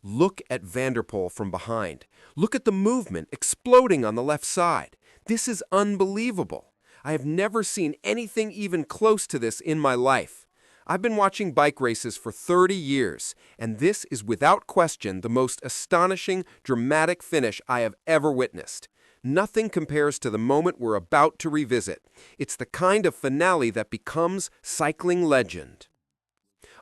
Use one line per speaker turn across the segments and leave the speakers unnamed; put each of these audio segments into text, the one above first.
Look at Van der Poel from behind. Look at the movement exploding on the left side. This is unbelievable. I have never seen anything even close to this in my life. I've been watching bike races for 30 years, and this is without question the most astonishing, dramatic finish I have ever witnessed. Nothing compares to the moment we're about to revisit. It's the kind of finale that becomes cycling legend.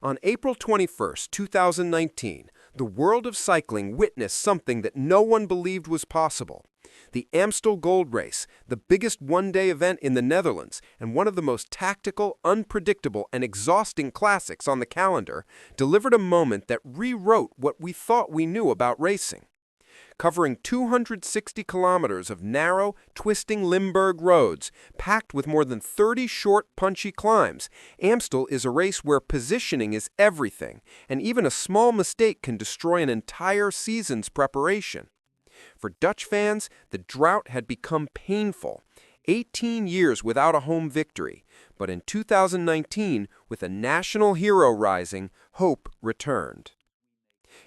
On April 21, 2019, the world of cycling witnessed something that no one believed was possible. The Amstel Gold Race, the biggest one-day event in the Netherlands and one of the most tactical, unpredictable, and exhausting classics on the calendar, delivered a moment that rewrote what we thought we knew about racing. Covering 260 kilometers of narrow, twisting Limburg roads, packed with more than 30 short, punchy climbs, Amstel is a race where positioning is everything, and even a small mistake can destroy an entire season's preparation. For Dutch fans, the drought had become painful. 18 years without a home victory, but in 2019, with a national hero rising, hope returned.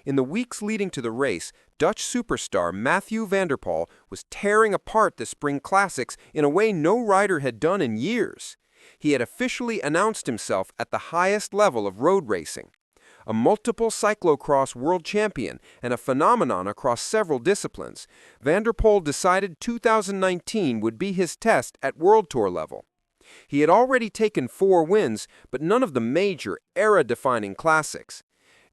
In the weeks leading to the race, Dutch superstar Mathieu Van der Poel was tearing apart the Spring Classics in a way no rider had done in years. He had officially announced himself at the highest level of road racing. A multiple cyclo-cross world champion and a phenomenon across several disciplines, Van der Poel decided 2019 would be his test at World Tour level. He had already taken 4 wins, but none of the major, era-defining classics.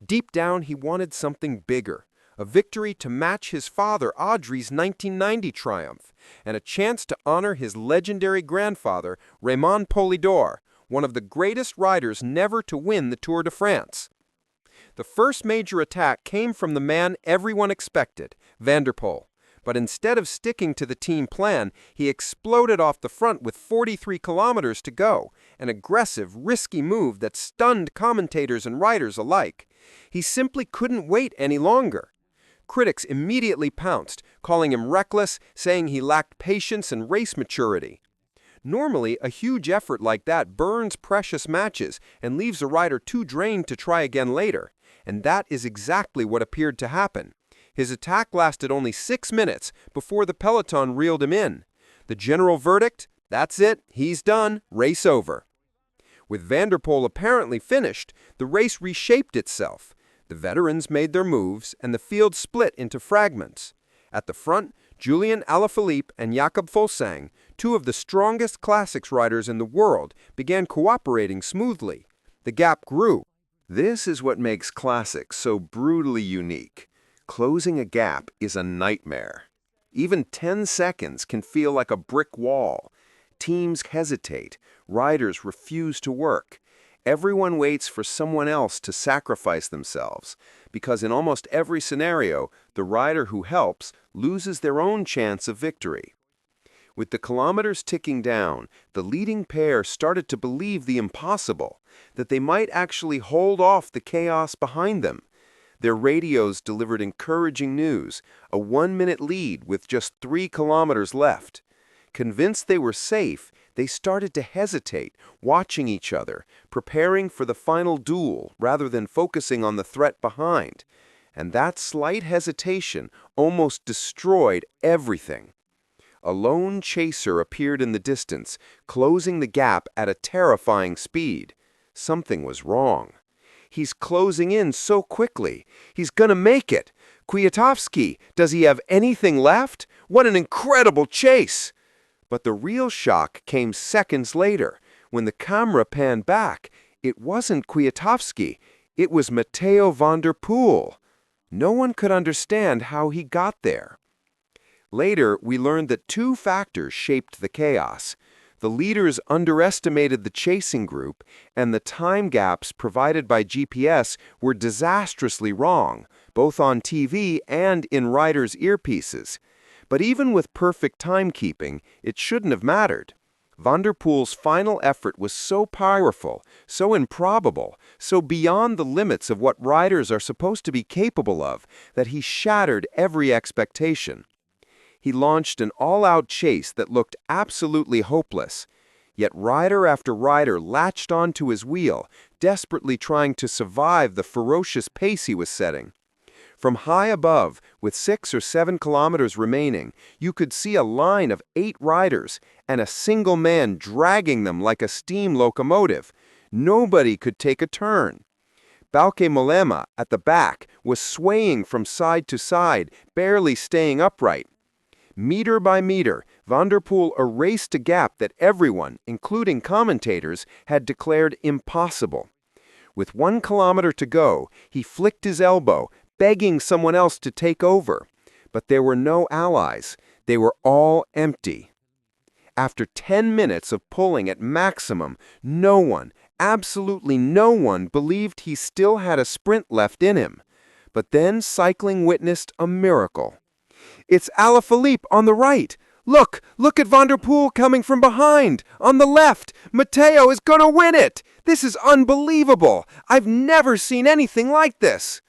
Deep down, he wanted something bigger, a victory to match his father Audrey's 1990 triumph, and a chance to honor his legendary grandfather, Raymond Poulidor, one of the greatest riders never to win the Tour de France. The first major attack came from the man everyone expected, Van der Poel. But instead of sticking to the team plan, he exploded off the front with 43 kilometers to go, an aggressive, risky move that stunned commentators and riders alike. He simply couldn't wait any longer. Critics immediately pounced, calling him reckless, saying he lacked patience and race maturity. Normally, a huge effort like that burns precious matches and leaves a rider too drained to try again later. And that is exactly what appeared to happen. His attack lasted only 6 minutes before the peloton reeled him in. The general verdict? That's it, he's done, race over. With Van der Poel apparently finished, the race reshaped itself. The veterans made their moves, and the field split into fragments. At the front, Julian Alaphilippe and Jakob Fuglsang, 2 of the strongest classics riders in the world, began cooperating smoothly. The gap grew. This is what makes classics so brutally unique. Closing a gap is a nightmare. Even 10 seconds can feel like a brick wall. Teams hesitate. Riders refuse to work. Everyone waits for someone else to sacrifice themselves, because in almost every scenario, the rider who helps loses their own chance of victory. With the kilometers ticking down, the leading pair started to believe the impossible, that they might actually hold off the chaos behind them. Their radios delivered encouraging news, a 1-minute lead with just 3 kilometers left. Convinced they were safe, they started to hesitate, watching each other, preparing for the final duel rather than focusing on the threat behind. And that slight hesitation almost destroyed everything. A lone chaser appeared in the distance, closing the gap at a terrifying speed. Something was wrong. He's closing in so quickly. He's gonna make it. Kwiatkowski, does he have anything left? What an incredible chase! But the real shock came seconds later. When the camera panned back, it wasn't Kwiatkowski. It was Mathieu Van der Poel. No one could understand how he got there. Later, we learned that 2 factors shaped the chaos. The leaders underestimated the chasing group, and the time gaps provided by GPS were disastrously wrong, both on TV and in riders' earpieces. But even with perfect timekeeping, it shouldn't have mattered. Van der Poel's final effort was so powerful, so improbable, so beyond the limits of what riders are supposed to be capable of, that he shattered every expectation. He launched an all-out chase that looked absolutely hopeless. Yet rider after rider latched onto his wheel, desperately trying to survive the ferocious pace he was setting. From high above, with 6 or 7 kilometers remaining, you could see a line of 8 riders and a single man dragging them like a steam locomotive. Nobody could take a turn. Bauke Mollema, at the back, was swaying from side to side, barely staying upright. Meter by meter, Van der Poel erased a gap that everyone, including commentators, had declared impossible. With 1 kilometer to go, he flicked his elbow, begging someone else to take over. But there were no allies. They were all empty. After 10 minutes of pulling at maximum, no one, absolutely no one, believed he still had a sprint left in him. But then cycling witnessed a miracle. It's Alaphilippe on the right. Look at Van der Poel coming from behind. On the left, Mathieu is going to win it. This is unbelievable. I've never seen anything like this.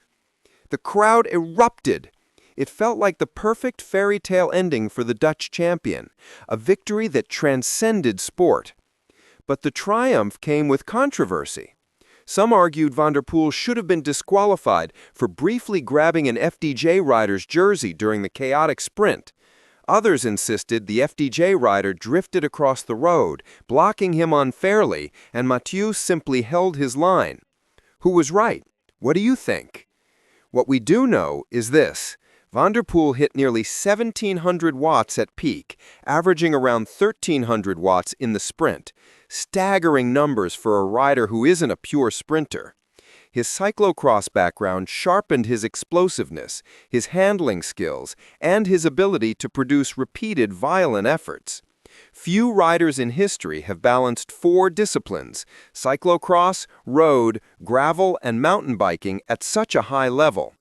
The crowd erupted. It felt like the perfect fairy tale ending for the Dutch champion, a victory that transcended sport. But the triumph came with controversy. Some argued Van der Poel should have been disqualified for briefly grabbing an FDJ rider's jersey during the chaotic sprint. Others insisted the FDJ rider drifted across the road, blocking him unfairly, and Mathieu simply held his line. Who was right? What do you think? What we do know is this. Van der Poel hit nearly 1,700 watts at peak, averaging around 1,300 watts in the sprint. Staggering numbers for a rider who isn't a pure sprinter. His cyclo-cross background sharpened his explosiveness, his handling skills, and his ability to produce repeated violent efforts. Few riders in history have balanced 4 disciplines, cyclo-cross, road, gravel, and mountain biking at such a high level.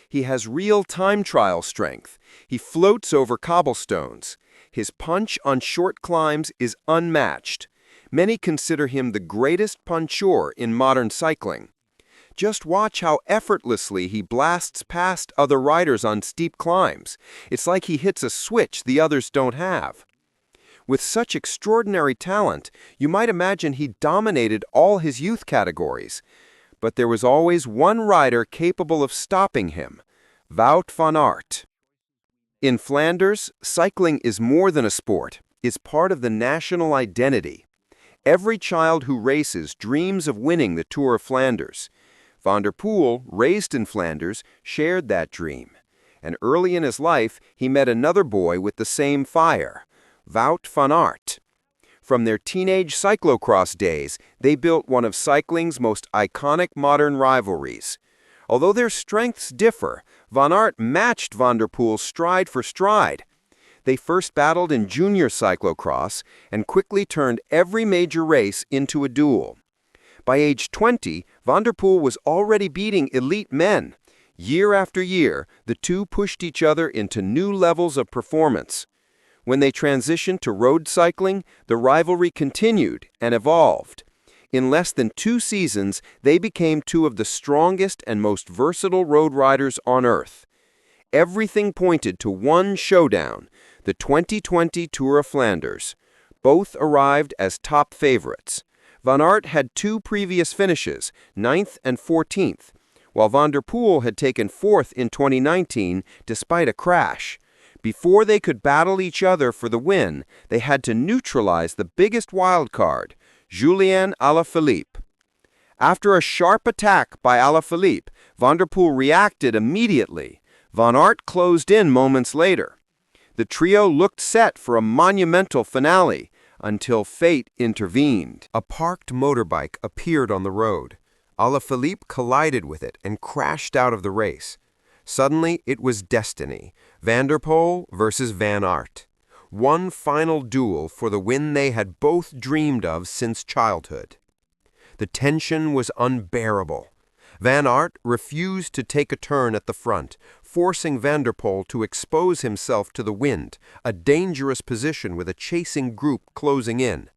He has real time trial strength. He floats over cobblestones. His punch on short climbs is unmatched. Many consider him the greatest puncher in modern cycling. Just watch how effortlessly he blasts past other riders on steep climbs. It's like he hits a switch the others don't have. With such extraordinary talent, you might imagine he dominated all his youth categories. But there was always one rider capable of stopping him, Wout van Aert. In Flanders, cycling is more than a sport. It's part of the national identity. Every child who races dreams of winning the Tour of Flanders. Van der Poel, raised in Flanders, shared that dream. And early in his life, he met another boy with the same fire, Wout van Aert. From their teenage cyclo-cross days, they built one of cycling's most iconic modern rivalries. Although their strengths differ, Van Aert matched Van der Poel stride for stride. They first battled in junior cyclo-cross and quickly turned every major race into a duel. By age 20, Van der Poel was already beating elite men. Year after year, the two pushed each other into new levels of performance. When they transitioned to road cycling, the rivalry continued and evolved. In less than 2 seasons, they became 2 of the strongest and most versatile road riders on earth. Everything pointed to one showdown, the 2020 Tour of Flanders. Both arrived as top favorites. Van Aert had 2 previous finishes, 9th and 14th, while Van der Poel had taken 4th in 2019 despite a crash. Before they could battle each other for the win, they had to neutralize the biggest wild card, Julian Alaphilippe. After a sharp attack by Alaphilippe, Van der Poel reacted immediately. Van Aert closed in moments later. The trio looked set for a monumental finale, until fate intervened. A parked motorbike appeared on the road. Alaphilippe collided with it and crashed out of the race. Suddenly, it was destiny. Van der Poel versus Van Aert. One final duel for the win they had both dreamed of since childhood. The tension was unbearable. Van Aert refused to take a turn at the front, forcing Van der Poel to expose himself to the wind, a dangerous position with a chasing group closing in.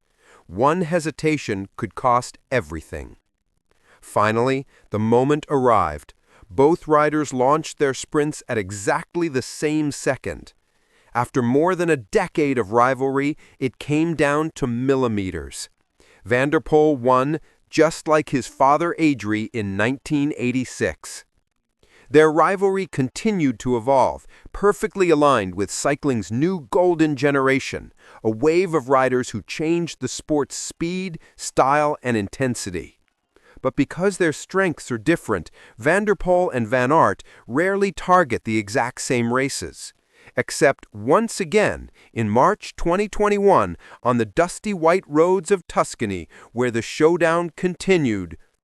One hesitation could cost everything. Finally, the moment arrived. Both riders launched their sprints at exactly the same second. After more than a decade of rivalry, it came down to millimeters. Van der Poel won, just like his father Adrie in 1986. Their rivalry continued to evolve, perfectly aligned with cycling's new golden generation, a wave of riders who changed the sport's speed, style, and intensity. But because their strengths are different, Van der Poel and Van Aert rarely target the exact same races. Except once again in March 2021 on the dusty white roads of Tuscany, where the showdown continued,